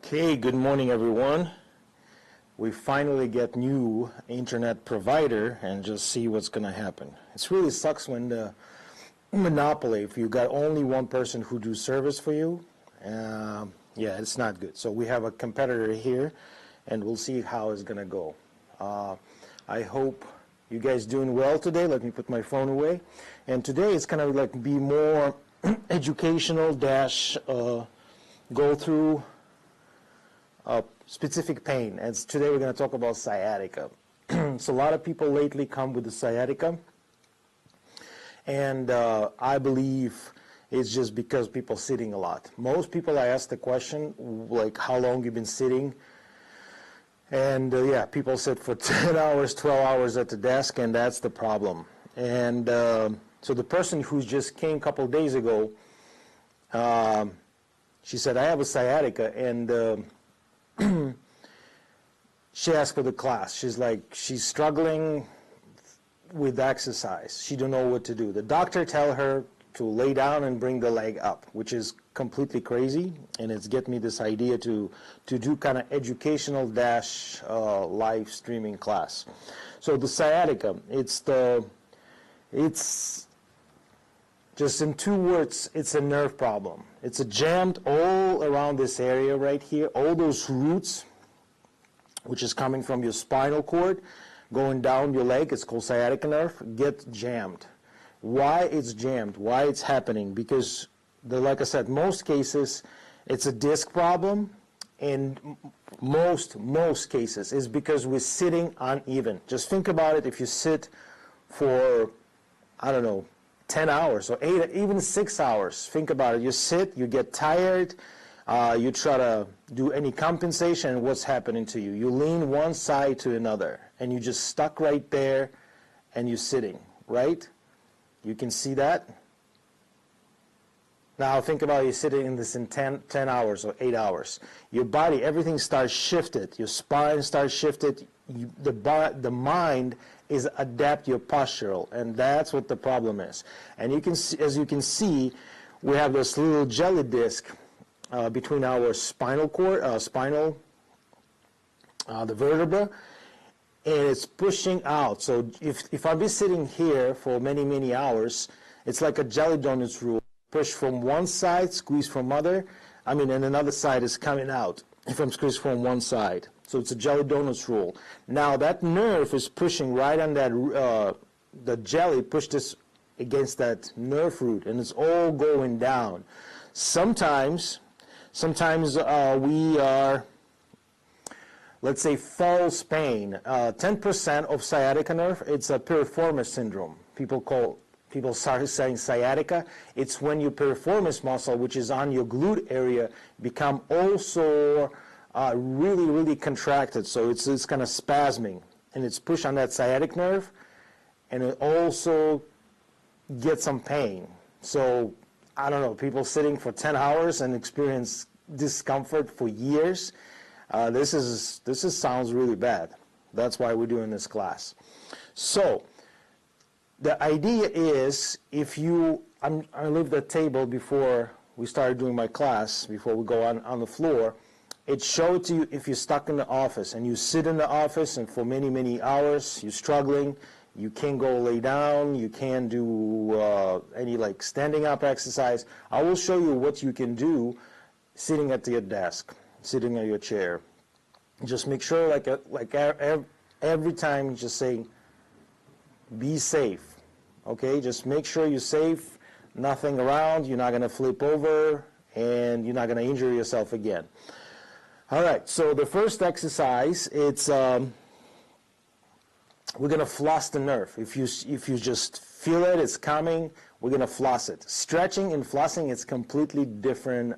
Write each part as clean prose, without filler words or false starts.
Okay, good morning everyone. We finally get new internet provider and just see what's going to happen. It really sucks when the monopoly, if you got only one person who do service for you, yeah, it's not good. So we have a competitor here and we'll see how it's going to go. I hope you guys doing well today. Let me put my phone away. And today it's going to like be more educational dash go through specific pain. And today we're going to talk about sciatica. So a lot of people lately come with the sciatica, and I believe it's just because people sitting a lot. Most people I ask the question, like, how long you've been sitting? And yeah, people sit for 10 hours, 12 hours at the desk, and that's the problem. And so the person who just came a couple of days ago, she said, I have a sciatica, and she asked for the class. She's like, she's struggling with exercise. She don't know what to do. The doctor tell her to lay down and bring the leg up, which is completely crazy, and it's get me this idea to do kind of educational dash live streaming class. So the sciatica, it's just in two words, it's a nerve problem. It's a jammed all around this area right here, all those roots, which is coming from your spinal cord, going down your leg, it's called sciatica nerve, get jammed. Why it's jammed? Why it's happening? Because, like I said, most cases, it's a disc problem, and most cases is because we're sitting uneven. Just think about it. If you sit for, I don't know, 10 hours or 8, even 6 hours. Think about it. You sit, you get tired, you try to do any compensation, and what's happening to you? You lean one side to another, and you just stuck right there, and you're sitting, right? You can see that? Now think about you sitting in this in 10 hours or 8 hours. Your body, everything starts shifted. Your spine starts shifted. The mind is adapt your postural, and that's what the problem is. And you can see, as you can see, we have this little jelly disc between our spinal cord, the vertebra, and it's pushing out. So if I be sitting here for many hours, it's like a jelly donuts rule. Push from one side, squeeze from other. And another side is coming out if I'm squeezed from one side. So it's a jelly donuts rule. Now that nerve is pushing right on that, the jelly pushed this against that nerve root, and it's all going down. Sometimes we are, let's say, false pain. 10% of sciatica nerve, it's a piriformis syndrome. People start saying sciatica. It's when your piriformis muscle, which is on your glute area, become also really contracted. So it's kind of spasming, and it's pushed on that sciatic nerve, and it also gets some pain. So I don't know, people sitting for 10 hours and experience discomfort for years. This sounds really bad. That's why we're doing this class. So the idea is, if you, I leave the table before we started doing my class, before we go on the floor. It showed to you if you're stuck in the office and you sit in the office and for many hours you're struggling, you can't go lay down, you can't do any like standing up exercise. I will show you what you can do sitting at your desk, sitting at your chair. Just make sure, every time, just saying, be safe. Okay, just make sure you're safe, nothing around, you're not going to flip over, and you're not going to injure yourself again. All right, so the first exercise, it's we're going to floss the nerve. If you just feel it, it's coming, we're going to floss it. Stretching and flossing, it's completely different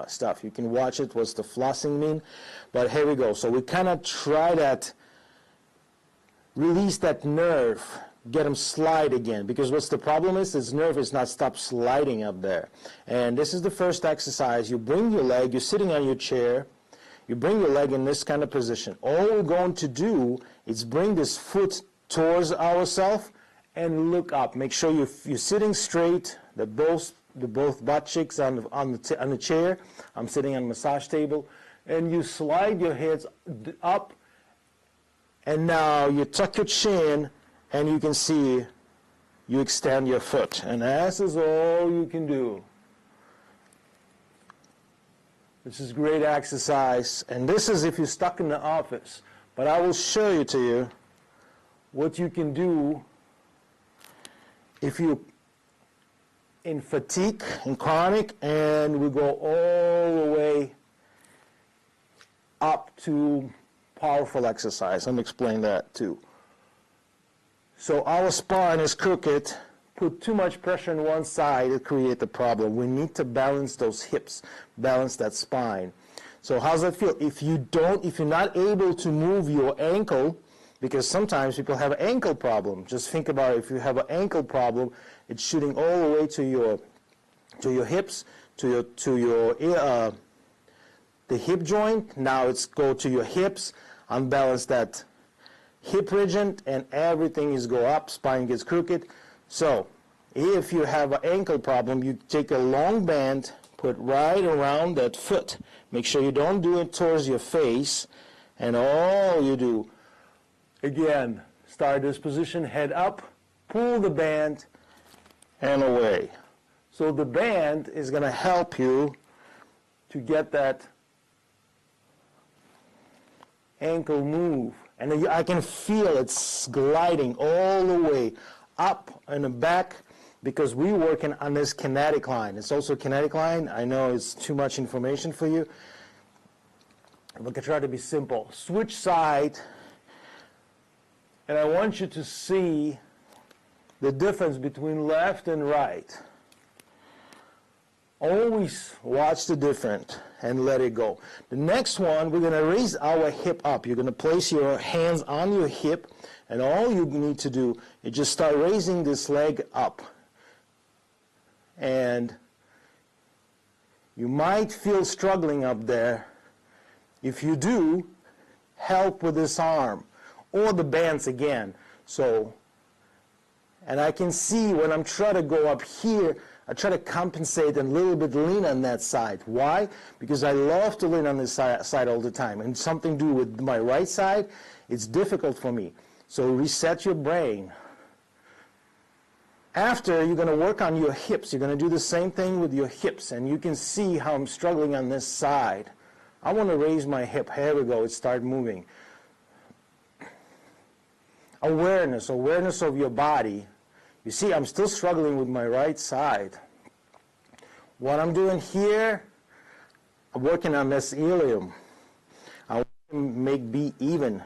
stuff. You can watch it, what's the flossing mean. But here we go. So we kind of try that, release that nerve, get them slide again. Because what's the problem is, this nerve is not stop sliding up there. And this is the first exercise. You bring your leg, you're sitting on your chair, you bring your leg in this kind of position. All we're going to do is bring this foot towards ourselves and look up. Make sure you're sitting straight, the both butt cheeks on the chair. I'm sitting on a massage table. and you slide your hips up, and now you tuck your chin, and you can see you extend your foot, and this is all you can do. This is great exercise, and this is if you're stuck in the office, but I will show you to you what you can do if you in fatigue, in chronic, and we go all the way up to powerful exercise. Let me explain that too. So our spine is crooked. Put too much pressure on one side, it creates a problem. We need to balance those hips, balance that spine. So how's that feel? If you're not able to move your ankle, because sometimes people have an ankle problem. Just think about it. If you have an ankle problem, it's shooting all the way to your hips, to the hip joint. Now it's go to your hips, unbalance that hip region, and everything is go up, spine gets crooked. So if you have an ankle problem, you take a long band, put right around that foot. Make sure you don't do it towards your face, and all you do, again, start this position, head up, pull the band, and away. So the band is going to help you to get that ankle move. And I can feel it's gliding all the way up and back because we're working on this kinetic line. It's also a kinetic line. I know it's too much information for you. We can try to be simple. Switch side, and I want you to see the difference between left and right. Always watch the difference and let it go. The next one, we're going to raise our hip up. You're going to place your hands on your hip, and all you need to do is just start raising this leg up. And you might feel struggling up there. If you do, help with this arm or the bands again. So, and I can see when I'm trying to go up here, I try to compensate and a little bit lean on that side. Why? Because I love to lean on this side all the time. And something to do with my right side, it's difficult for me. So reset your brain. After, you're going to work on your hips. You're going to do the same thing with your hips. And you can see how I'm struggling on this side. I want to raise my hip. Here we go. It started moving. Awareness of your body. You see, I'm still struggling with my right side. What I'm doing here, I'm working on this ilium. I want to make be even.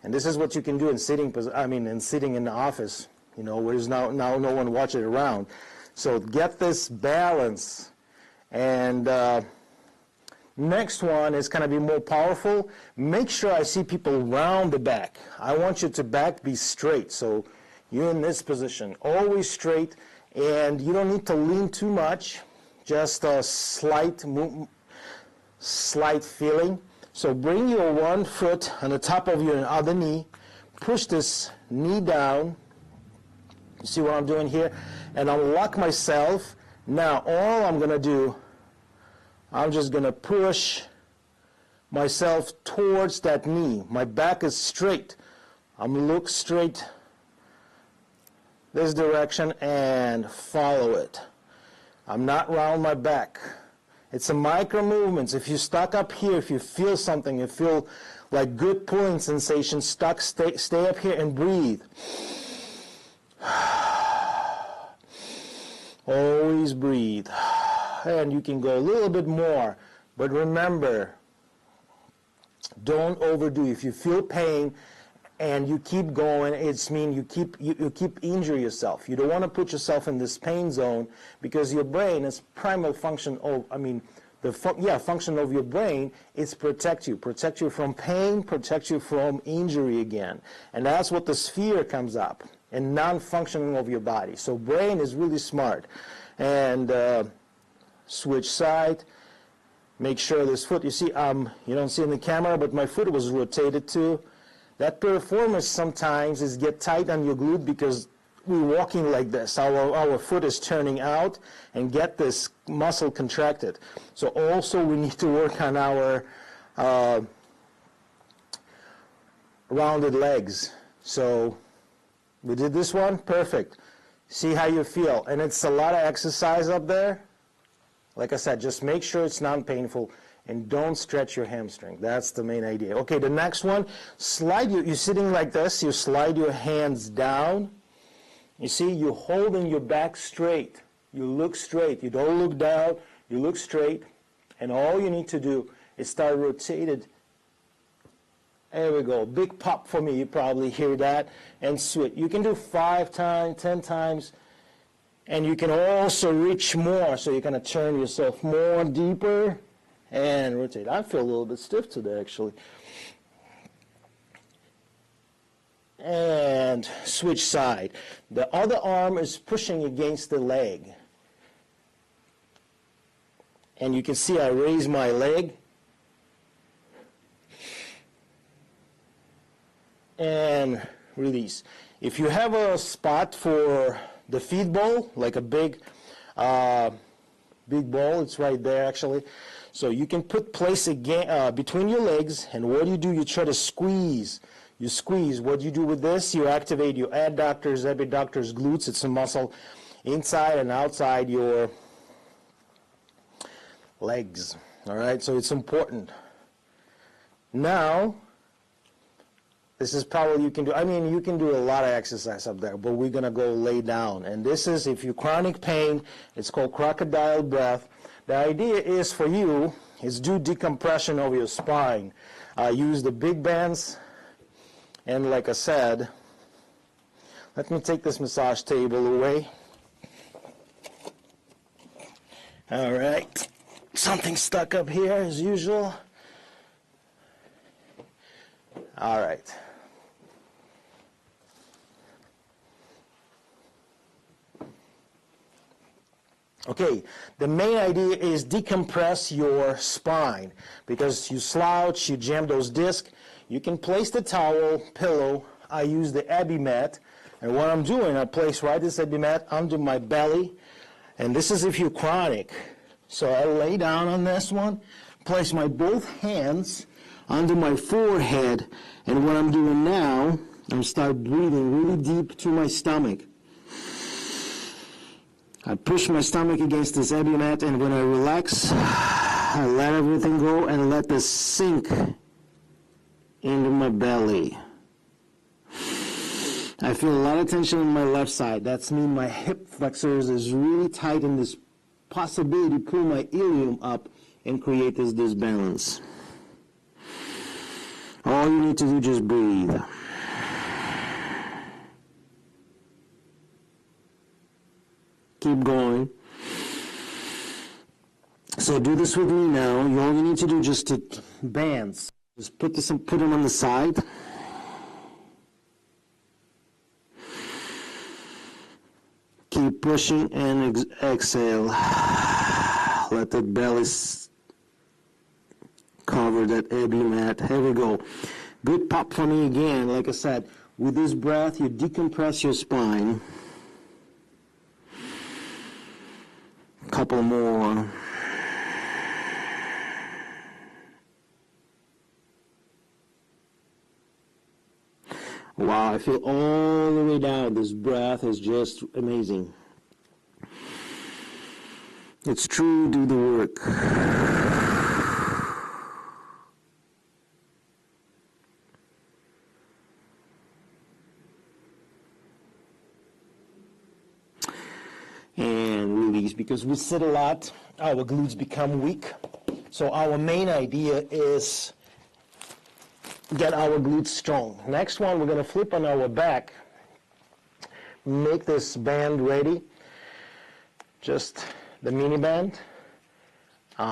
And this is what you can do in sitting in the office, you know, where there's now no one watching around. So get this balance. And next one is going to be more powerful. Make sure I see people round the back. I want you to back be straight. So you're in this position, always straight, and you don't need to lean too much, just a slight feeling. So bring your one foot on the top of your other knee, push this knee down. You see what I'm doing here? And I'll lock myself. Now all I'm going to do, I'm just going to push myself towards that knee. My back is straight. I'm going to look straight this direction and follow it. I'm not round my back. It's a micro movements. If you're stuck up here, if you feel something, you feel like good pulling sensation, stuck, stay up here and breathe. Always breathe. And you can go a little bit more. But remember, don't overdo. If you feel pain, and you keep going, it's mean you keep injuring yourself. You don't want to put yourself in this pain zone because your brain is primal function of, function of your brain is protect you from pain, protect you from injury again. And that's what the sphere comes up, and non-functioning of your body. So brain is really smart. And switch side, make sure this foot, you see, you don't see in the camera, but my foot was rotated too. That performance sometimes is get tight on your glute because we're walking like this. Our foot is turning out and get this muscle contracted. So also we need to work on our rounded legs. So we did this one, perfect. See how you feel. And it's a lot of exercise up there. Like I said, just make sure it's non-painful and don't stretch your hamstring. That's the main idea. Okay, the next one, you're sitting like this, you slide your hands down. You see, you're holding your back straight. You look straight. You don't look down, you look straight. And all you need to do is start rotated. There we go. Big pop for me. You probably hear that. And switch. You can do 5 times, 10 times. And you can also reach more. So you're going to turn yourself more deeper and rotate. I feel a little bit stiff today, actually. And switch side. The other arm is pushing against the leg. And you can see I raise my leg. And release. If you have a spot for the feed ball, like a big ball, it's right there actually. So you can place again between your legs, and what you do, you try to squeeze. You squeeze. What you do with this, you activate your adductors, abductors, glutes. It's a muscle inside and outside your legs. All right, so it's important. Now, this is probably you can do. I mean, you can do a lot of exercise up there, but we're going to go lay down. And this is, if you chronic pain, it's called crocodile breath. The idea is for you is do decompression of your spine. Use the big bands, and like I said, let me take this massage table away. All right, something stuck up here as usual. All right. Okay, the main idea is decompress your spine, because you slouch, you jam those discs. You can place the towel, pillow. I use the Abby mat, and what I'm doing, I place this Abby mat under my belly, and this is if you're chronic. So I lay down on this one, place my both hands under my forehead, and what I'm doing now, I'm start breathing really deep to my stomach. I push my stomach against this Abby mat, and when I relax, I let everything go and let this sink into my belly. I feel a lot of tension on my left side. That's mean my hip flexors is really tight, and this possibility to pull my ilium up and create this disbalance. All you need to do is just breathe. Keep going. So do this with me now. All you need to do is just to bands. Just put them on the side. Keep pushing and exhale. Let the belly cover that Abby mat. Here we go. Good pop for me again. Like I said, with this breath, you decompress your spine. Couple more. Wow, I feel all the way down. This breath is just amazing. It's true, do the work. And release, because we sit a lot, our glutes become weak. So our main idea is get our glutes strong. Next one, we're going to flip on our back. Make this band ready. Just the mini band.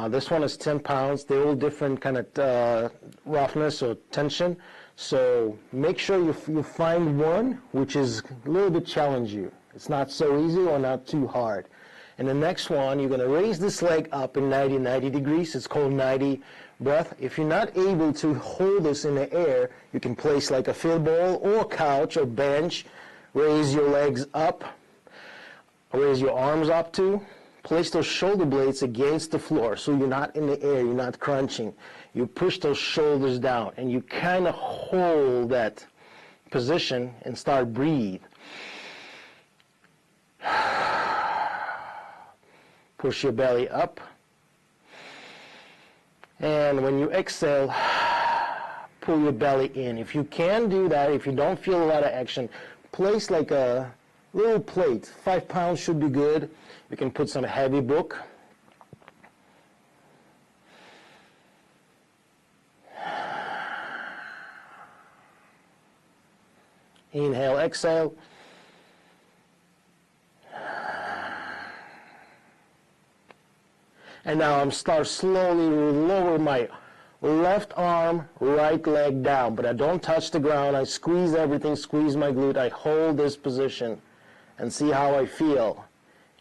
This one is 10 pounds. They're all different kind of roughness or tension. So make sure you find one which is a little bit challenge you. It's not so easy or not too hard. And the next one, you're going to raise this leg up in 90 degrees. It's called 90 breath. If you're not able to hold this in the air, you can place like a field ball or couch or bench. Raise your legs up. Raise your arms up too. Place those shoulder blades against the floor so you're not in the air, you're not crunching. You push those shoulders down and you kind of hold that position and start breathe. Push your belly up. And when you exhale, pull your belly in. If you can do that, if you don't feel a lot of action, place like a little plate. 5 pounds should be good. You can put some heavy book. Inhale, exhale. And now I'm start slowly lower my left arm, right leg down, but I don't touch the ground. I squeeze everything, squeeze my glute. I hold this position and see how I feel.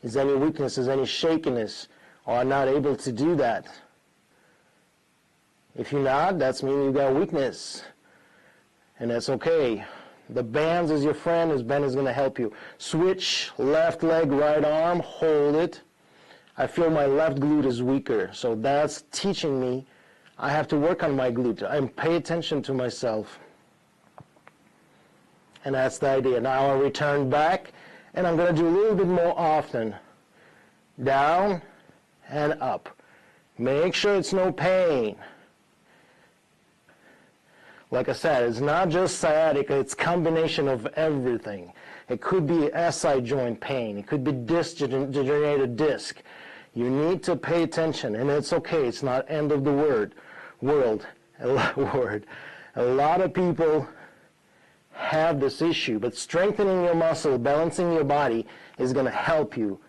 Is there any weakness, is there any shakiness, or I'm not able to do that? If you're not, that's meaning you got weakness, and that's okay. The bands is your friend. This band is going to help you. Switch, left leg, right arm, hold it. I feel my left glute is weaker, so that's teaching me I have to work on my glute. I pay attention to myself. And that's the idea. Now I'll return back, and I'm going to do a little bit more often. Down and up. Make sure it's no pain. Like I said, it's not just sciatica, it's a combination of everything. It could be SI joint pain. It could be degenerated disc. You need to pay attention, and it's okay. It's not end of the world. A lot of people have this issue, but strengthening your muscle, balancing your body is going to help you.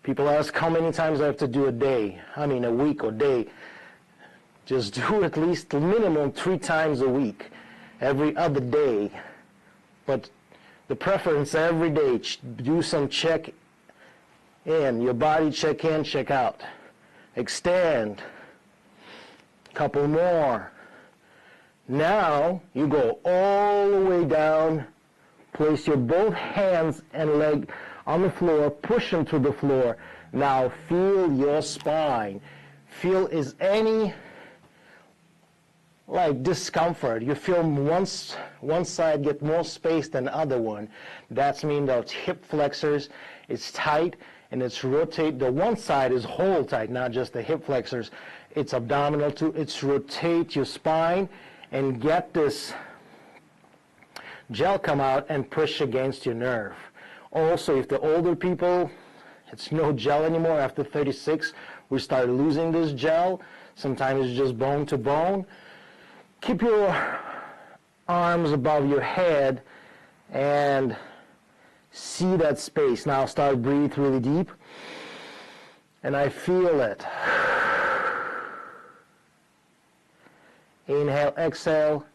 People ask how many times I have to do a week or day. Just do at least minimum 3 times a week, every other day. But the preference every day, do some check in, your body check in, check out. Extend. Couple more. Now you go all the way down, place your both hands and leg on the floor, push them to the floor. Now feel your spine. Feel is any like discomfort. You feel one side get more space than the other one. That's mean those hip flexors is tight and it's rotate. The one side is whole tight, not just the hip flexors. It's abdominal too. It's rotate your spine and get this gel come out and push against your nerve. Also, if the older people, it's no gel anymore. After 36, we start losing this gel. Sometimes it's just bone to bone. Keep your arms above your head and see that space. Now start breathe really deep. And I feel it. Inhale, exhale.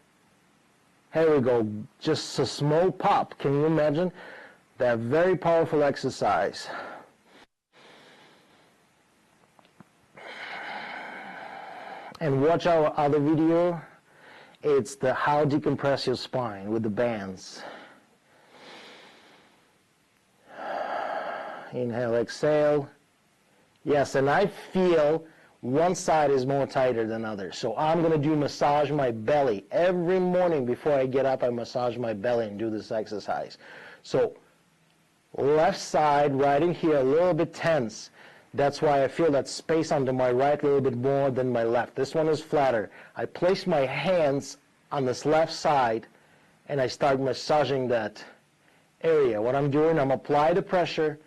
Here we go. Just a small pop. Can you imagine? That very powerful exercise. And watch our other video. It's the how decompress your spine with the bands. Inhale, exhale. Yes, and I feel one side is more tighter than others. So I'm going to do massage my belly. Every morning before I get up, I massage my belly and do this exercise. So left side right in here, a little bit tense. That's why I feel that space under my right a little bit more than my left. This one is flatter. I place my hands on this left side and I start massaging that area. What I'm doing, I'm apply the pressure.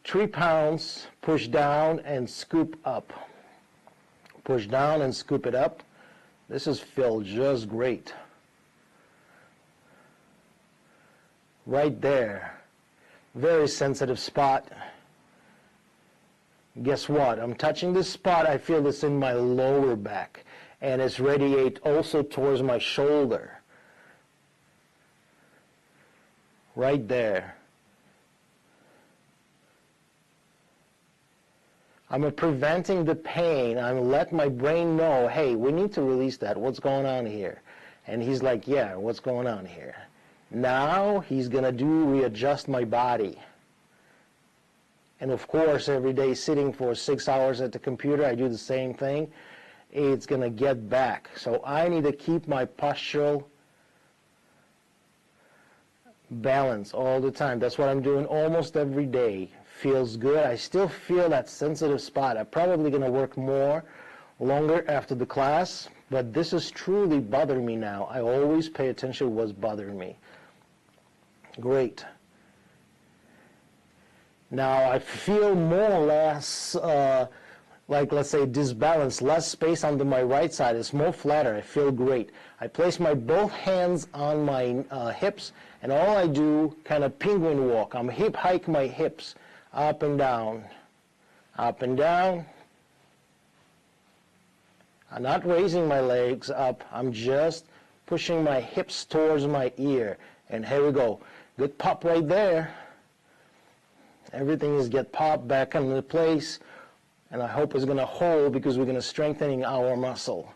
3 pounds, push down and scoop up. Push down and scoop it up. This is feel just great. Right there. Very sensitive spot. Guess what? I'm touching this spot. I feel this in my lower back. And it's radiate also towards my shoulder. Right there. I'm preventing the pain. I'm letting my brain know, hey, we need to release that. What's going on here? And he's like, yeah, what's going on here? Now he's going to readjust my body. and of course every day sitting for 6 hours at the computer, I do the same thing, it's going to get back. So I need to keep my postural balance all the time. That's what I'm doing almost every day. Feels good. I still feel that sensitive spot. I'm probably going to work longer after the class, but this is truly bothering me now. I always pay attention to what's bothering me. Great. Now I feel more or less like, let's say, disbalance, less space under my right side. It's more flatter. I feel great. I place my both hands on my hips, and all I do, kind of penguin walk. I'm hip hike my hips up and down, up and down. I'm not raising my legs up. I'm just pushing my hips towards my ear. And here we go. Good pop right there. Everything is get popped back into place. And I hope it's going to hold because we're going to strengthening our muscle.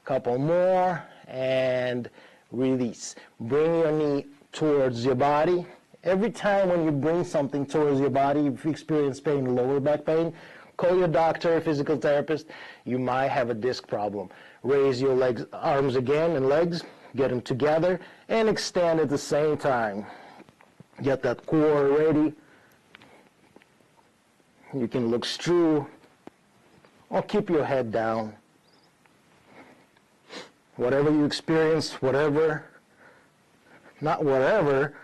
Couple more and release. Bring your knee towards your body. Every time when you bring something towards your body, if you experience pain, lower back pain, call your doctor, physical therapist. You might have a disc problem. Raise your legs, arms again and legs. Get them together and extend at the same time. Get that core ready. You can look through or keep your head down. Whatever you experience, whatever, not whatever,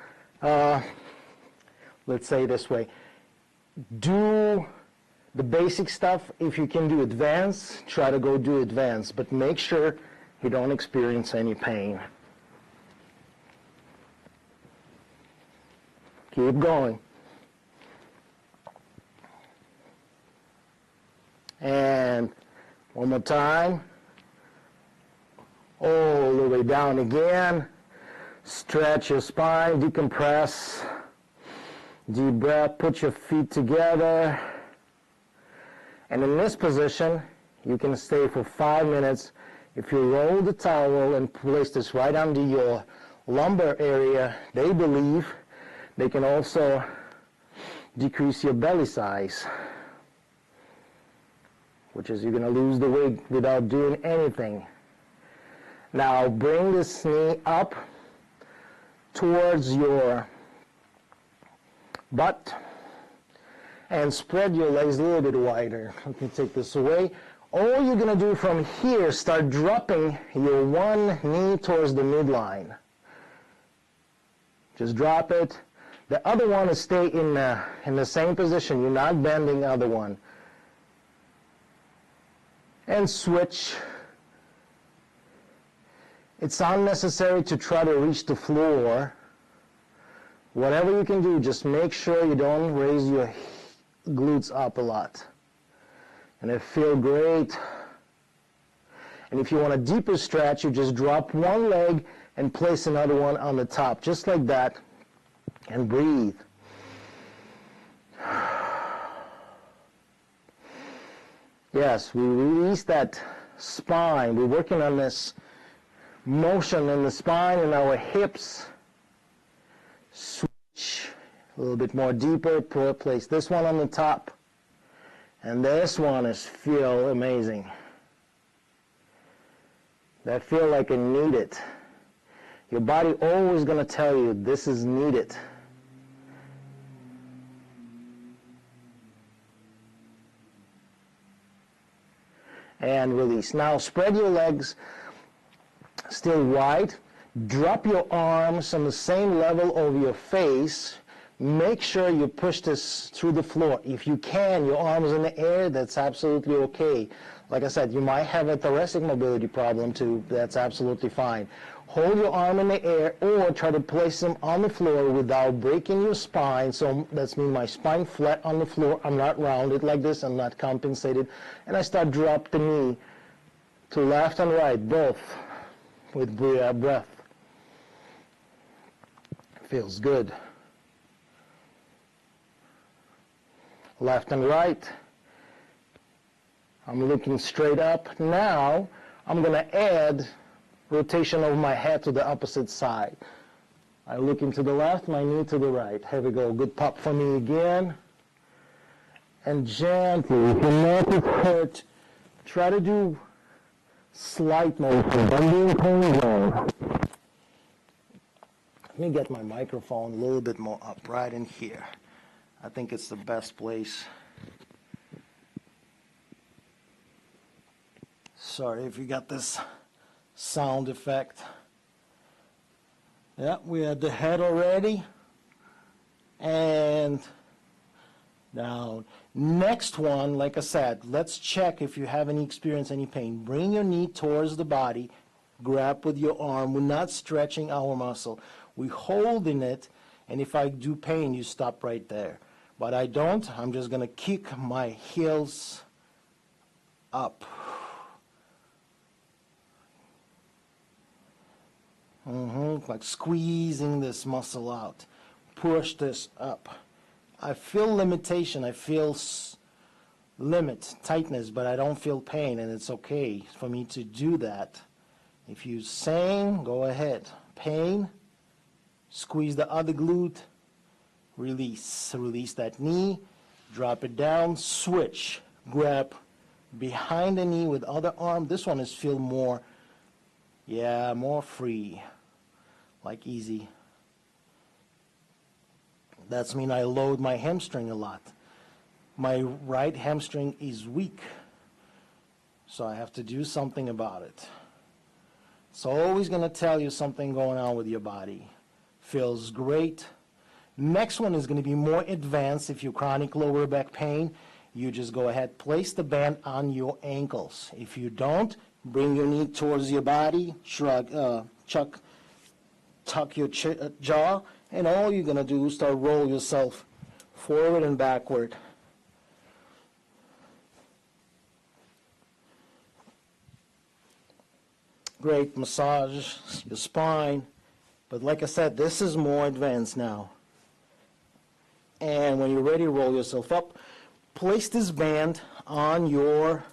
let's say it this way. Do the basic stuff. If you can do advanced, try to go do advanced, but make sure you don't experience any pain. Keep going. And one more time. All the way down again. Stretch your spine, decompress. Deep breath, put your feet together. And in this position, you can stay for 5 minutes. If you roll the towel and place this right under your lumbar area, they believe they can also decrease your belly size, which is you're going to lose the weight without doing anything. Now bring this knee up towards your butt and spread your legs a little bit wider. Let me take this away. All you're going to do from here, start dropping your one knee towards the midline. Just drop it. The other one is stay in the same position. You're not bending the other one. And switch. It's unnecessary to try to reach the floor. Whatever you can do, just make sure you don't raise your glutes up a lot. And it feels great. And if you want a deeper stretch, you just drop one leg and place another one on the top, just like that, and breathe. Yes, we release that spine. We're working on this motion in the spine and our hips. Switch a little bit more deeper. Place this one on the top. And this one feel amazing. That feel like I need it. Your body always going to tell you this is needed. And release. Now spread your legs still wide. Drop your arms on the same level over your face. Make sure you push this through the floor. If you can, your arms in the air, that's absolutely okay. Like I said, you might have a thoracic mobility problem too. That's absolutely fine. Hold your arm in the air or try to place them on the floor without breaking your spine. So that's mean my spine flat on the floor. I'm not rounded like this. I'm not compensated. And I start drop the knee to left and right, both with breath. Feels good. Left and right. I'm looking straight up. Now I'm going to add rotation of my head to the opposite side. I look into the left, my knee to the right. Here we go. Good pop for me again. and gently. If you notice it hurt, try to do slight motion. Don't be in pain zone. Let me get my microphone a little bit more up right in here. I think it's the best place. Sorry if you got this sound effect. Yeah, we had the head already. And down. Next one, like I said, let's check if you have experienced any pain. Bring your knee towards the body. Grab with your arm. We're not stretching our muscle. We're holding it. And if I do pain, you stop right there. But I don't. I'm just going to kick my heels up. Like squeezing this muscle out. Push this up. I feel limitation. I feel limit, tightness, but I don't feel pain, and it's okay for me to do that. If you're sane, go ahead. Pain, squeeze the other glute, release. Release that knee, drop it down, switch. Grab behind the knee with other arm. This one is feel more, more free, like easy. That's mean I load my hamstring a lot. My right hamstring is weak, so I have to do something about it. It's always going to tell you something going on with your body. Feels great. Next one is going to be more advanced. If you chronic lower back pain, you just go ahead, place the band on your ankles. If you don't, bring your knee towards your body, tuck your jaw, and all you're going to do is start roll yourself forward and backward. Great, massage your spine. But like I said, this is more advanced now. And when you're ready, roll yourself up. Place this band on your,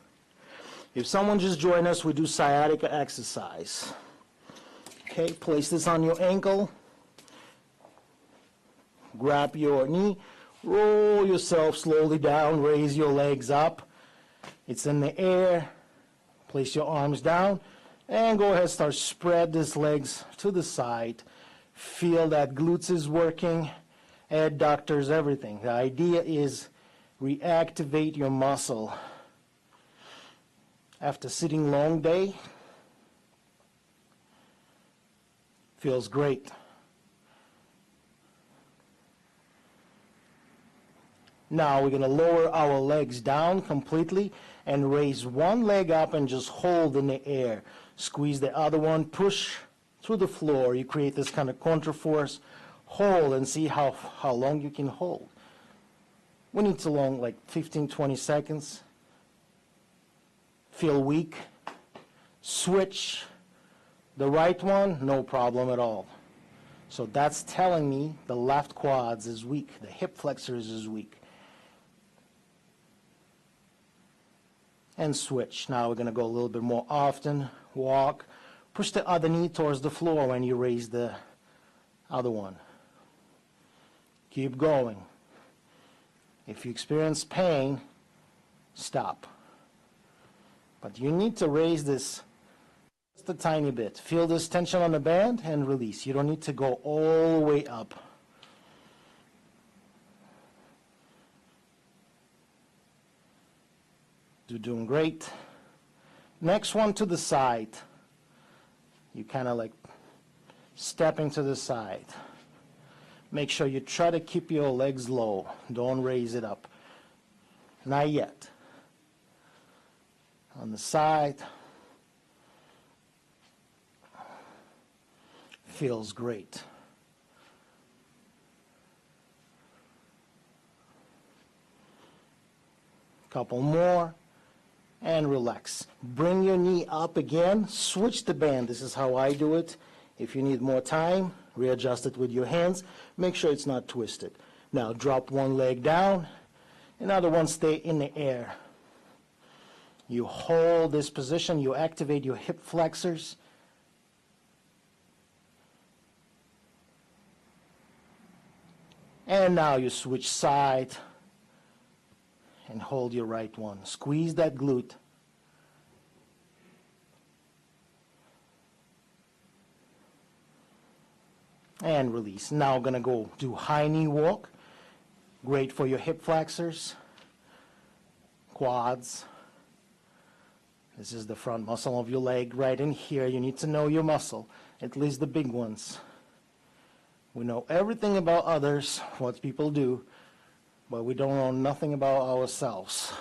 if someone just joined us, we do sciatica exercise. Okay, place this on your ankle. Grab your knee, roll yourself slowly down, raise your legs up. It's in the air. Place your arms down and go ahead, start spread these legs to the side. Feel that glutes is working, adductors, everything. The idea is reactivate your muscle. After sitting long day, feels great. Now we're going to lower our legs down completely and raise one leg up and just hold in the air. Squeeze the other one, push through the floor. You create this kind of counterforce. Hold and see how long you can hold. We need to long, like 15, 20 seconds. Feel weak. Switch. The right one, no problem at all. So that's telling me the left quads is weak. The hip flexors is weak. And switch. Now we're going to go a little bit more often. Walk. Push the other knee towards the floor when you raise the other one. Keep going. If you experience pain, stop. But you need to raise this just a tiny bit. Feel this tension on the band and release. You don't need to go all the way up. You're doing great. Next one to the side. You kind of like stepping to the side. Make sure you try to keep your legs low. Don't raise it up. Not yet. On the side. Feels great. Couple more. And relax. Bring your knee up again. Switch the band. This is how I do it. If you need more time, readjust it with your hands. Make sure it's not twisted. Now drop one leg down. Another one stay in the air. You hold this position. You activate your hip flexors. And now you switch side. and hold your right one. Squeeze that glute. And release. Now we're going to go do high knee walk. Great for your hip flexors, quads. This is the front muscle of your leg right in here. You need to know your muscle, at least the big ones. We know everything about others, what people do, but we don't know nothing about ourselves.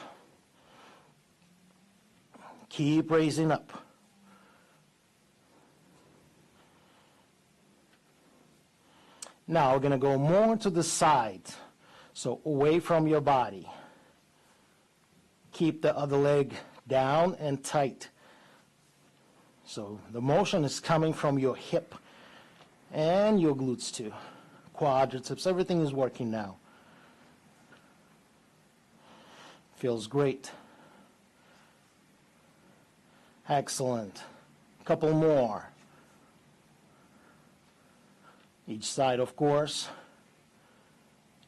Keep raising up. Now we're going to go more to the side, so away from your body. Keep the other leg down and tight. So the motion is coming from your hip and your glutes too. Quadriceps, everything is working now. Feels great. Excellent. Couple more. Each side, of course.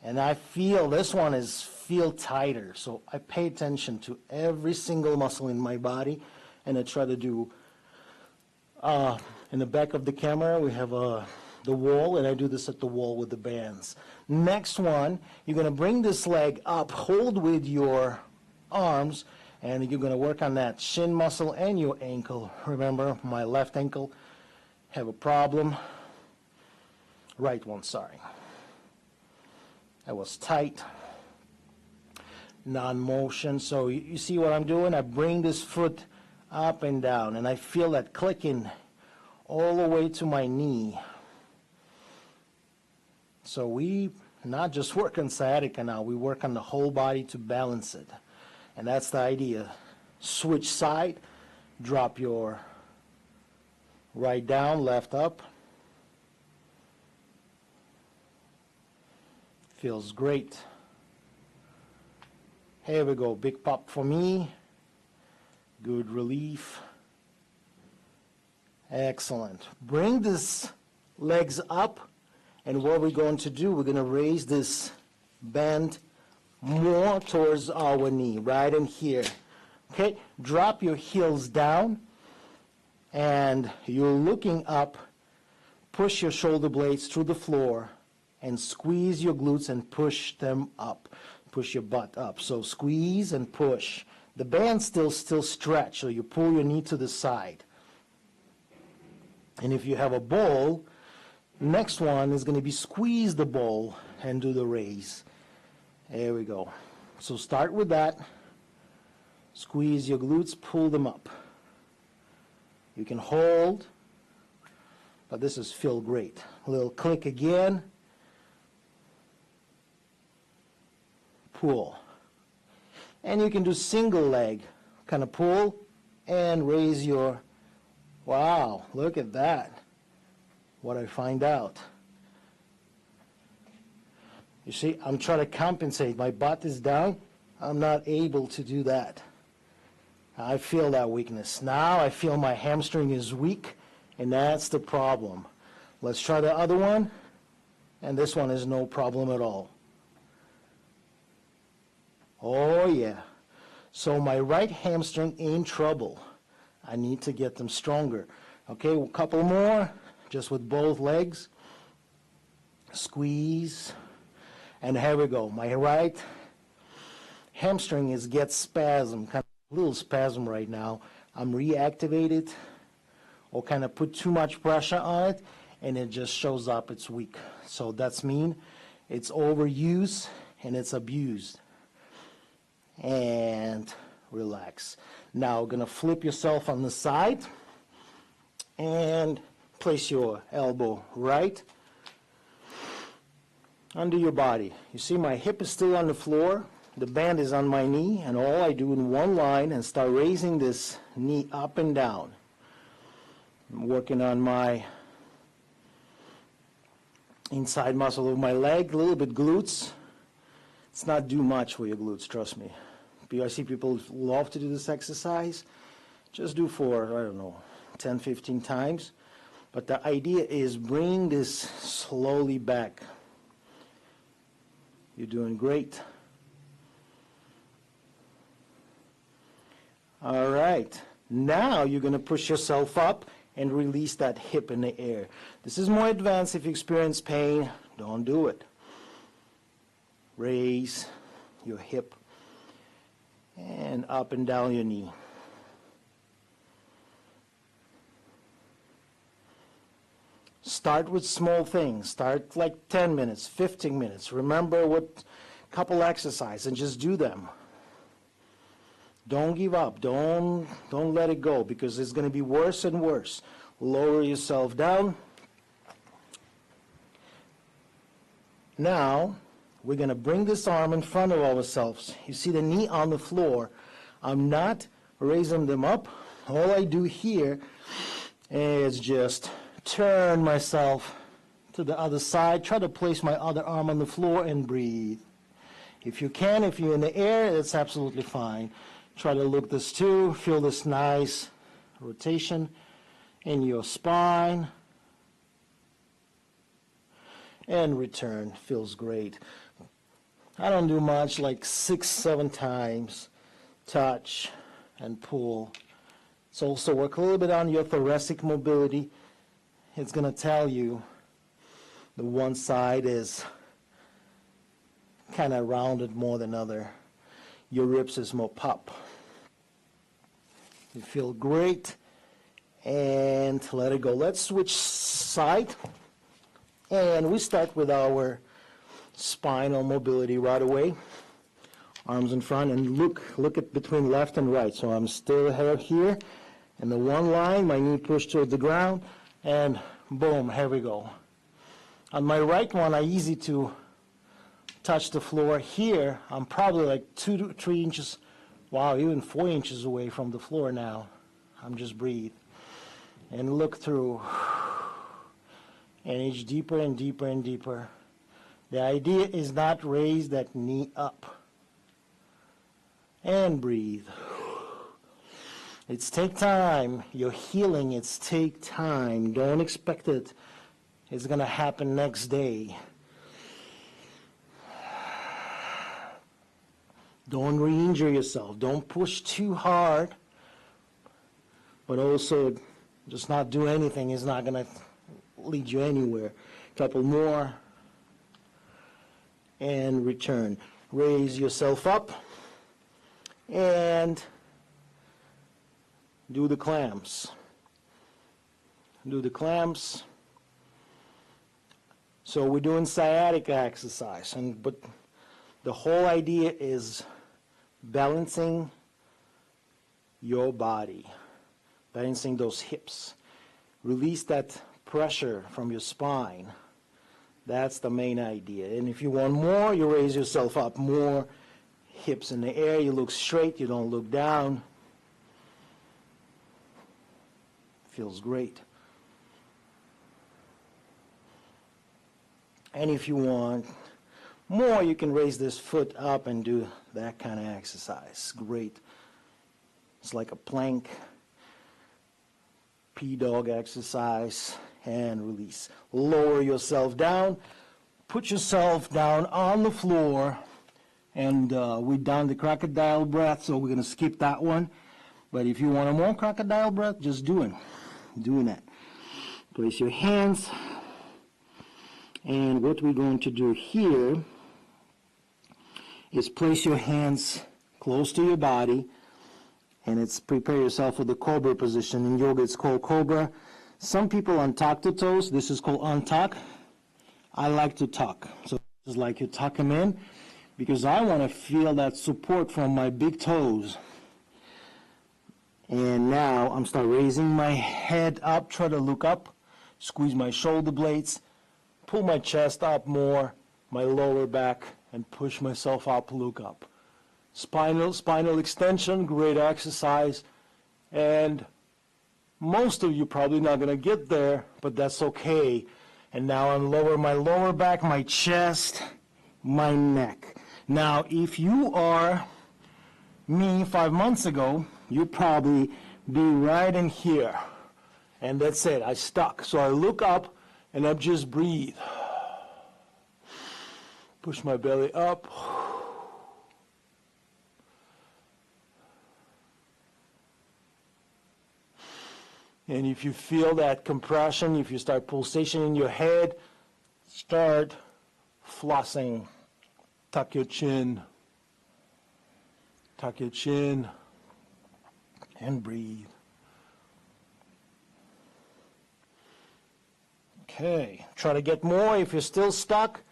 And I feel this one feel tighter, so I pay attention to every single muscle in my body, and I try to do, in the back of the camera, we have the wall, and I do this at the wall with the bands. Next one, you're going to bring this leg up, hold with your arms, and you're going to work on that shin muscle and your ankle. Remember, my left ankle have a problem. Right one, sorry. That was tight. Non-motion. So you see what I'm doing? I bring this foot up and down, and I feel that clicking all the way to my knee. So we not just work on sciatica now, we work on the whole body to balance it. And that's the idea. Switch side, drop your right down, left up. Feels great. Here we go, big pop for me. Good relief. Excellent. Bring this legs up, and what we're going to do, we're going to raise this band more towards our knee, right in here. Okay, drop your heels down, and you're looking up. Push your shoulder blades through the floor, and squeeze your glutes and push them up. Push your butt up. So squeeze and push. The band still stretch, so you pull your knee to the side. And if you have a ball, next one is going to be squeeze the ball and do the raise. There we go. So start with that. Squeeze your glutes, pull them up. You can hold, but this is feel great. A little click again. Pull. And you can do single leg, kind of pull and raise your, wow, look at that. What I find out. You see, I'm trying to compensate. My butt is down. I'm not able to do that. I feel that weakness. Now I feel my hamstring is weak, and that's the problem. Let's try the other one, and this one is no problem at all. Oh yeah. So my right hamstring in trouble. I need to get them stronger. Okay, a couple more, just with both legs. Squeeze. And here we go. My right hamstring gets spasm, kind of a little spasm right now. I'm reactivated or kind of put too much pressure on it, and it just shows up, it's weak. So that's mean it's overused and it's abused. And relax. Now we're going to flip yourself on the side and place your elbow right under your body. You see my hip is still on the floor, the band is on my knee, and all I do in one line and start raising this knee up and down. I'm working on my inside muscle of my leg, a little bit glutes. It's not do much for your glutes, trust me. I see people love to do this exercise. Just do for, I don't know, 10, 15 times. But the idea is bring this slowly back. You're doing great. All right. Now you're going to push yourself up and release that hip in the air. This is more advanced. If you experience pain, don't do it. Raise your hip and up and down your knee. Start with small things. Start like 10 minutes, 15 minutes. Remember what couple exercises and just do them. Don't give up. Don't let it go, because it's going to be worse and worse. Lower yourself down. Now, we're going to bring this arm in front of ourselves. You see the knee on the floor. I'm not raising them up. All I do here is just turn myself to the other side. Try to place my other arm on the floor and breathe. If you can, if you're in the air, that's absolutely fine. Try to look this too. Feel this nice rotation in your spine. And return. Feels great. I don't do much, like 6-7 times. Touch and pull. It's also work a little bit on your thoracic mobility. It's going to tell you the one side is kind of rounded more than other. Your ribs is more pop. You feel great. And let it go. Let's switch side. And we start with our spinal mobility right away. Arms in front, and look at between left and right. So I'm still here. And the one line, my knee pushed toward the ground, and boom, here we go. On my right one, I easy to touch the floor. Here, I'm probably like 2 to 3 inches, wow, even 4 inches away from the floor now. I'm just breathe. And look through. And it's deeper and deeper and deeper. The idea is not raise that knee up. And breathe. It's take time. You're healing. It's take time. Don't expect it. It's going to happen next day. Don't re-injure yourself. Don't push too hard. But also, just not do anything is not going to lead you anywhere. Couple more. And return. Raise yourself up. And do the clams. Do the clams. So we're doing sciatica exercise, but the whole idea is balancing your body, balancing those hips. Release that pressure from your spine. That's the main idea. And if you want more, you raise yourself up more. Hips in the air, you look straight, you don't look down. Feels great. And if you want more, you can raise this foot up and do that kind of exercise. Great. It's like a plank, P-dog exercise, and release. Lower yourself down. Put yourself down on the floor. And we're done the crocodile breath, so we're going to skip that one. But if you want a more crocodile breath, just doing that. Place your hands. And what we're going to do here is place your hands close to your body. And it's prepare yourself for the cobra position. In yoga, it's called cobra. Some people untuck the toes. This is called untuck. I like to tuck. So this is like you tuck them in, because I want to feel that support from my big toes. And now I'm start raising my head up, try to look up, squeeze my shoulder blades, pull my chest up more, my lower back, and push myself up, look up. Spinal extension, great exercise. And most of you probably not going to get there, but that's okay. And now I'm lower my lower back, my chest, my neck. Now, if you are me 5 months ago, you'd probably be right in here. And that's it. I stuck. So I look up and I just breathe. Push my belly up. And if you feel that compression, if you start pulsation in your head, start flossing. Tuck your chin, and breathe. Okay, try to get more. If you're still stuck,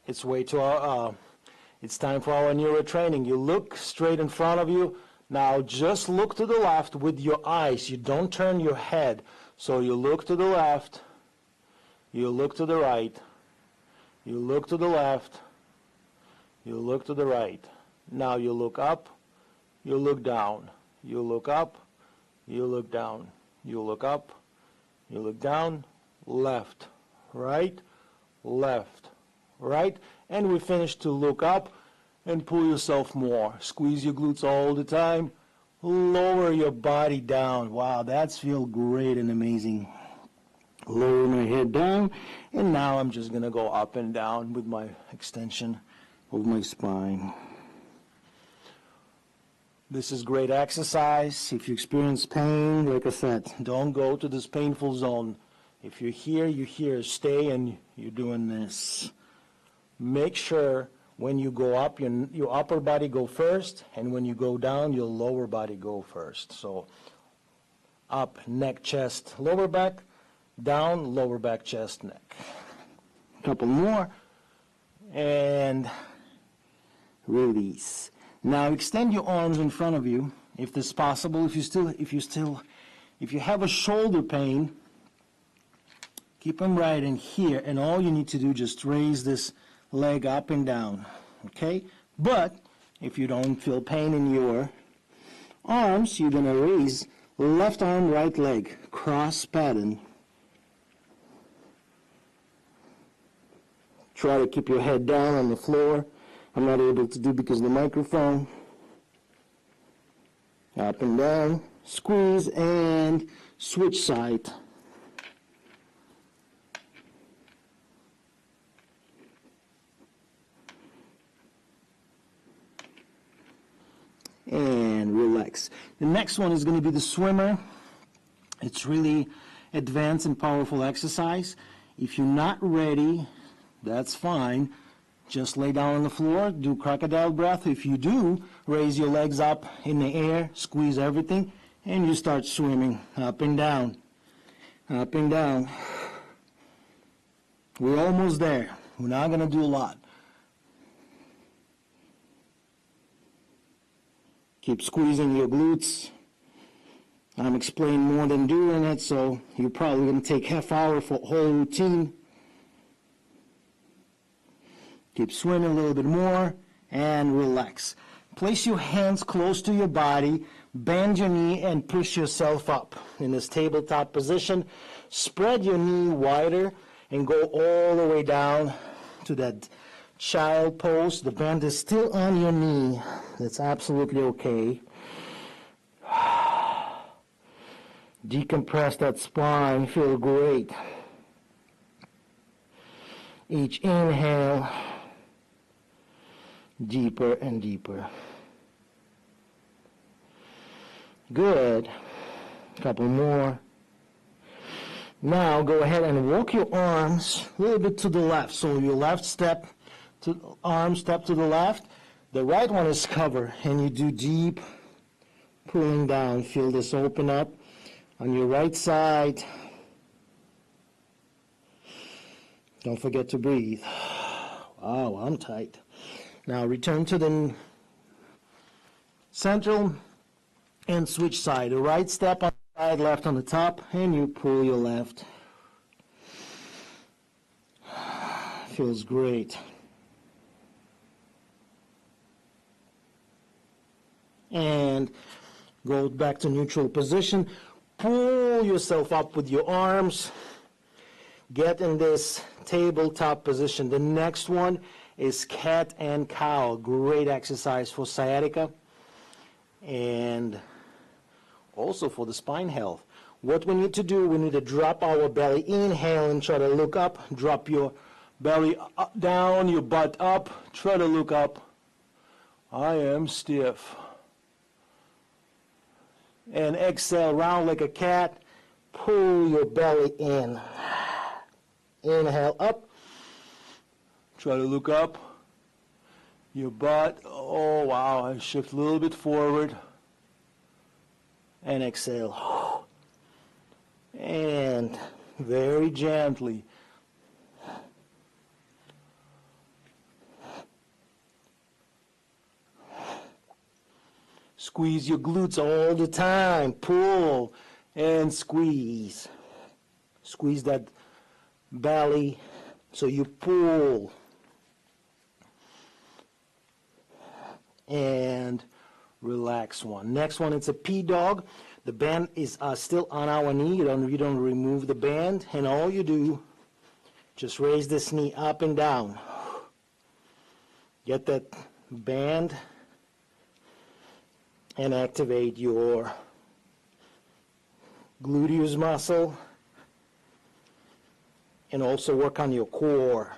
it's it's time for our neuro training. You look straight in front of you. Now just look to the left with your eyes. You don't turn your head. So you look to the left, you look to the right, you look to the left, you look to the right. Now you look up, you look down, you look up, you look down, you look up, you look down, left, right, and we finish to look up and pull yourself more. Squeeze your glutes all the time. Lower your body down. Wow, that's feel great and amazing. Lower my head down, and now I'm just gonna go up and down with my extension of my spine. This is great exercise. If you experience pain, like I said, don't go to this painful zone. If you're here, you're here. Stay and you're doing this. Make sure when you go up, your upper body go first, and when you go down, your lower body go first. So up, neck, chest, lower back, down, lower back, chest, neck. A couple more, and release. Now extend your arms in front of you, if this is possible. If you have a shoulder pain, keep them right in here, and all you need to do, just raise this leg up and down, okay? But if you don't feel pain in your arms, you're gonna raise left arm, right leg, cross pattern. Try to keep your head down on the floor. I'm not able to do because of the microphone. Up and down, squeeze, and switch side. And relax. The next one is going to be the swimmer. It's really advanced and powerful exercise. If you're not ready, that's fine. Just lay down on the floor, do crocodile breath. If you do, raise your legs up in the air, squeeze everything, and you start swimming up and down, up and down. We're almost there. We're not going to do a lot. Keep squeezing your glutes. I'm explaining more than doing it, so you're probably going to take half hour for a whole routine. Keep swimming a little bit more and relax. Place your hands close to your body, bend your knee and push yourself up in this tabletop position. Spread your knee wider and go all the way down to that child pose. The band is still on your knee. That's absolutely okay. Decompress that spine. Feel great. Each inhale, deeper and deeper. Good. A couple more. Now go ahead and walk your arms a little bit to the left. So your left step to arm step to the left. The right one is covered, and you do deep pulling down. Feel this open up on your right side. Don't forget to breathe. Wow, I'm tight. Now return to the central and switch side. The right step on the side, left on the top, and you pull your left. Feels great. And go back to neutral position. Pull yourself up with your arms. Get in this tabletop position. The next one is cat and cow. Great exercise for sciatica and also for the spine health. What we need to do, we need to drop our belly. Inhale and try to look up. Drop your belly down, your butt up. Try to look up. I am stiff. And exhale, round like a cat. Pull your belly in. Inhale up. Try to look up. Your butt. Oh, wow. I shift a little bit forward. And exhale. And very gently. Squeeze your glutes all the time. Pull and squeeze. Squeeze that belly so you pull. And relax one. Next one, it's a P-dog. The band is still on our knee. You don't remove the band. And all you do, just raise this knee up and down. Get that band and activate your gluteus muscle, and also work on your core,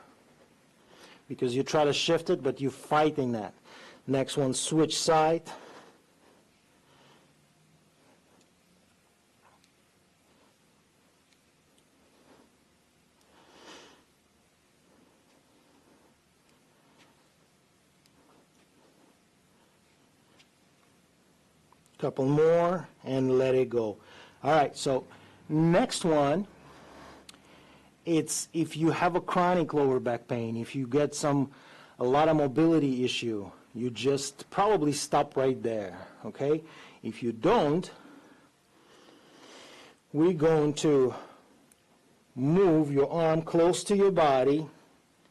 because you try to shift it, but you're fighting that. Next one, switch side. Couple more and let it go. All right, so next one, it's if you have a chronic lower back pain, if you get a lot of mobility issue, you just probably stop right there, okay? If you don't, we're going to move your arm close to your body,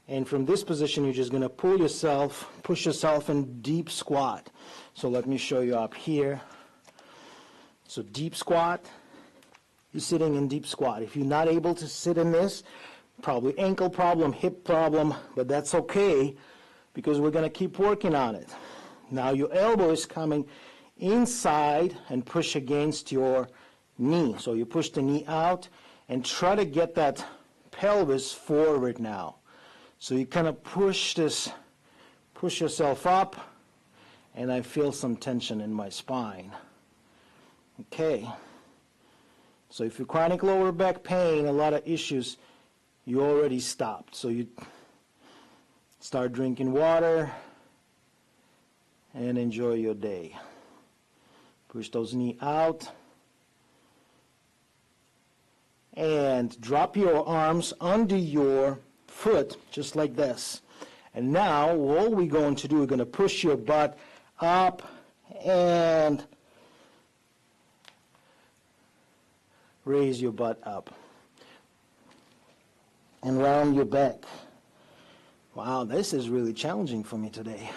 and from this position, you're just going to push yourself in deep squat. So let me show you up here. So deep squat, you're sitting in deep squat. If you're not able to sit in this, probably ankle problem, hip problem, but that's okay because we're going to keep working on it. Now your elbow is coming inside and push against your knee. So you push the knee out and try to get that pelvis forward now. So you kind of push yourself up, and I feel some tension in my spine. Okay, so if you're chronic lower back pain, a lot of issues, you already stopped. So you start drinking water and enjoy your day. Push those knees out and drop your arms under your foot just like this. And now all we're going to do, we're going to push your butt up and raise your butt up and round your back. Wow, this is really challenging for me today.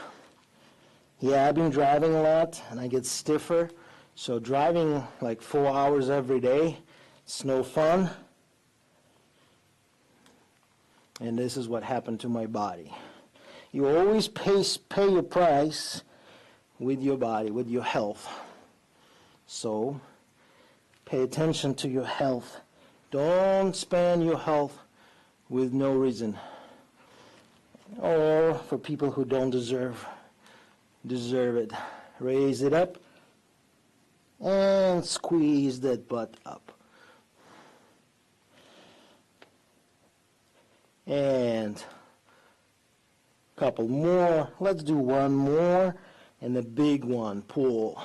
Yeah, I've been driving a lot and I get stiffer, so driving like 4 hours every day, it's no fun. And this is what happened to my body. You always pay your price with your body, with your health. So pay attention to your health. Don't spend your health with no reason, or for people who don't deserve it. Raise it up and squeeze that butt up. And a couple more. Let's do one more, and the big one, pull.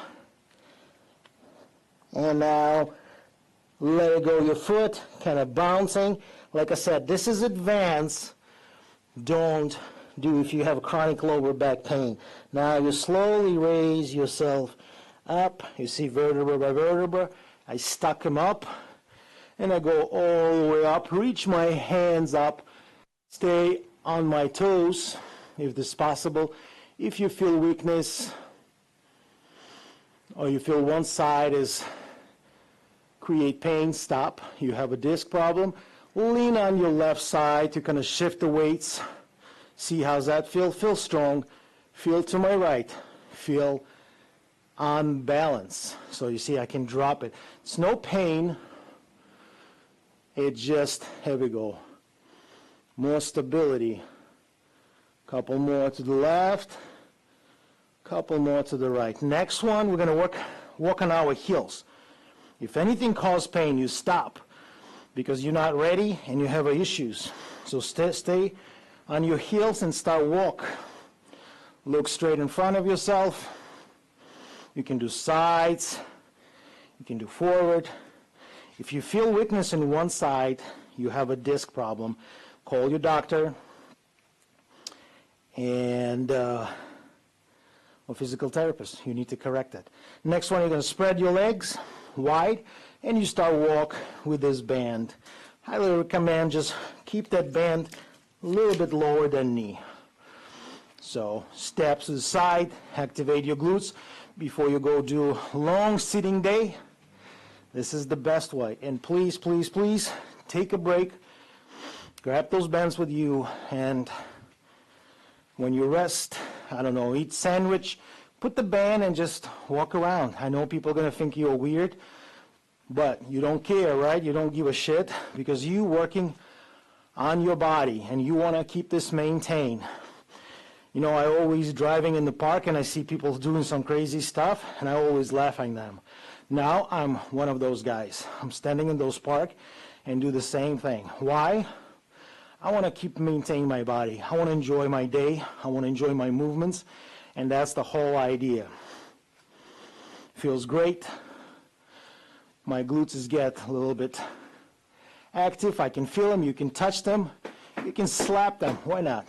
And now let go your foot, kind of bouncing. Like I said, this is advanced. Don't do if you have chronic lower back pain. Now you slowly raise yourself up. You see vertebra by vertebra. I stuck them up, and I go all the way up. Reach my hands up. Stay on my toes, if this is possible. If you feel weakness, or you feel one side is create pain, stop. You have a disc problem, lean on your left side to kind of shift the weights. See how's that feel? Feel strong. Feel to my right. Feel on balance. So you see I can drop it. It's no pain. It just, here we go. More stability. Couple more to the left. Couple more to the right. Next one, we're going to work walk on our heels. If anything causes pain, you stop because you're not ready and you have issues. So stay on your heels and start walk. Look straight in front of yourself. You can do sides. You can do forward. If you feel weakness in one side, you have a disc problem, call your doctor and or physical therapist. You need to correct that. Next one, you're going to spread your legs wide and you start walk with this band. Highly recommend just keep that band a little bit lower than knee. So steps to the side, activate your glutes before you go do long sitting day. This is the best way. And please, please, please take a break. Grab those bands with you, and when you rest, I don't know, eat sandwich, put the band and just walk around. I know people are going to think you're weird, but you don't care, right? You don't give a shit because you're working on your body and you want to keep this maintained. You know, I always driving in the park and I see people doing some crazy stuff and I always laugh at them. Now I'm one of those guys. I'm standing in those park and do the same thing. Why? I want to keep maintaining my body. I want to enjoy my day. I want to enjoy my movements, and that's the whole idea. Feels great. My glutes get a little bit active. I can feel them. You can touch them. You can slap them. Why not?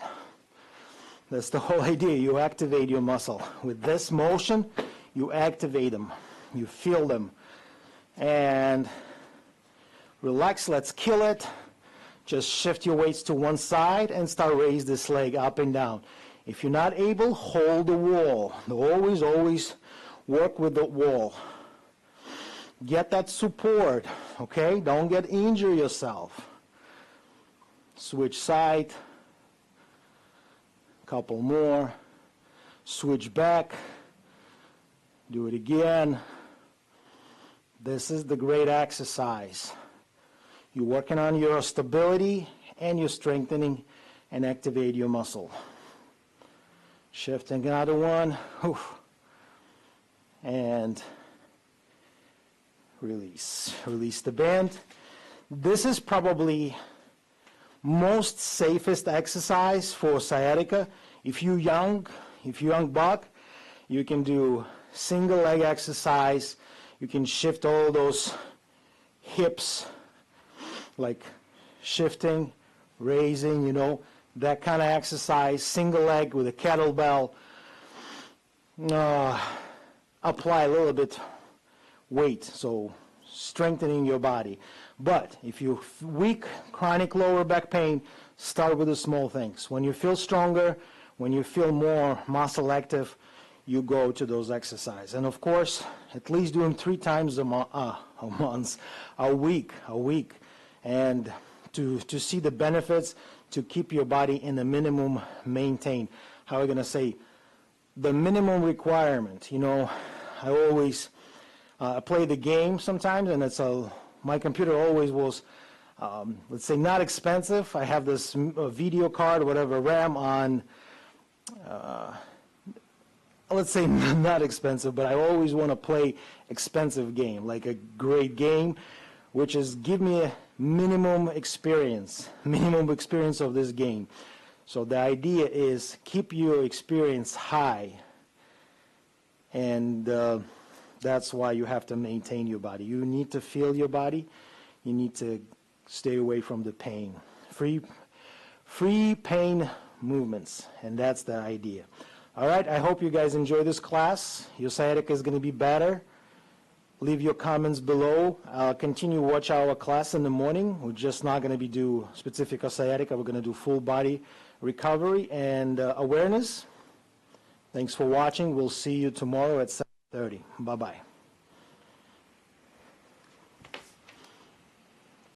That's the whole idea. You activate your muscle. With this motion, you activate them. You feel them. And relax. Let's kill it. Just shift your weights to one side and start raise this leg up and down. If you're not able, hold the wall. Always, always work with the wall. Get that support, okay? Don't get injured yourself. Switch side. Couple more. Switch back. Do it again. This is the great exercise. You're working on your stability and you're strengthening and activate your muscle. Shifting another one. Oof. And release. Release the band. This is probably most safest exercise for sciatica. If you're young buck, you can do single leg exercise. You can shift all those hips, like shifting, raising, you know, that kind of exercise, single leg with a kettlebell. Apply a little bit weight, so strengthening your body. But if you're weak, chronic lower back pain, start with the small things. When you feel stronger, when you feel more muscle active, you go to those exercises. And of course, at least do them 3 times a week. And to see the benefits, to keep your body in the minimum maintained. How are we going to say? The minimum requirement. You know, I always play the game sometimes, and my computer always was, let's say, not expensive. I have this video card, whatever, RAM on, let's say not expensive, but I always want to play expensive game, like a great game, which is give me a minimum experience of this game. So the idea is keep your experience high, and that's why you have to maintain your body. You need to feel your body. You need to stay away from the pain. Free pain movements, and that's the idea. All right, I hope you guys enjoy this class. Your sciatica is going to be better. Leave your comments below. Continue watch our class in the morning. We're just not going to be do specific sciatica. We're going to do full body recovery and awareness. Thanks for watching. We'll see you tomorrow at 7:30. Bye-bye.